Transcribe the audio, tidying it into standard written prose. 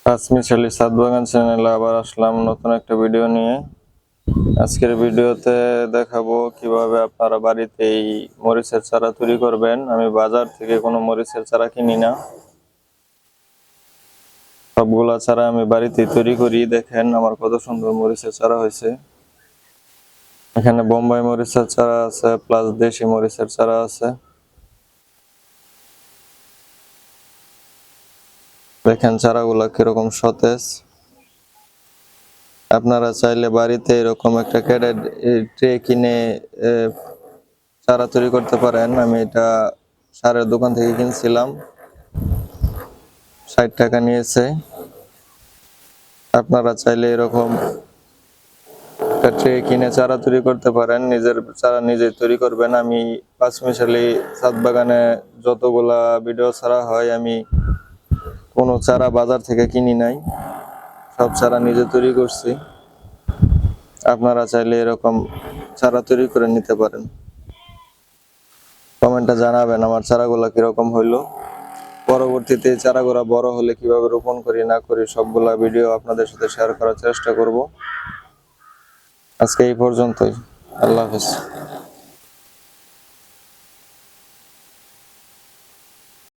পাঁচমিশালি ছাদ বাগান চ্যানেলে আবার আসলাম নতুন একটা ভিডিও নিয়ে। আজকের ভিডিওতে দেখাবো কিভাবে আপনারা বাড়িতে এই মরিচের চারা তৈরি করবেন। আমি বাজার থেকে কোনো মরিচের চারা কিনি না, সবগুলা চারা আমি বাড়িতে তৈরি করি। দেখেন আমার কত সুন্দর মরিচের চারা হয়েছে। এখানে বোম্বাই মরিচের চারা আছে, প্লাস দেশি মরিচের চারা আছে। দেখেন চারাগুলা কিরকম সতেজ। আপনারা চাইলে বাড়িতে এরকম একটা ক্যারেট ট্রে কিনে চারা তৈরি করতে পারেন। আমি এটা সারের দোকান থেকে কিনছিলাম, 60 টাকা নিয়েছে। আপনারা চাইলে এরকম একটা ট্রে কিনে চারা তৈরি করতে পারেন, নিজের চারা নিজে তৈরি করবেন। আমি পাঁচমিশালি ছাদ বাগানে যতগুলা ভিডিও ছাড়া হয়, আমি কোনো চারা বাজার থেকে কিনি নাই, সব চারা নিজে তৈরি করছি। আপনারা চাইলে এরকম চারা তৈরি করে নিতে পারেন। কমেন্টে জানাবেন আমার চারাগুলা কিরকম হইলো। পরবর্তীতে চারাগুলা বড় হলে কিভাবে রোপণ করি না করি সবগুলা ভিডিও আপনাদের সাথে শেয়ার করার চেষ্টা করব। আজকে এই পর্যন্তই। আল্লাহ হাফেজ।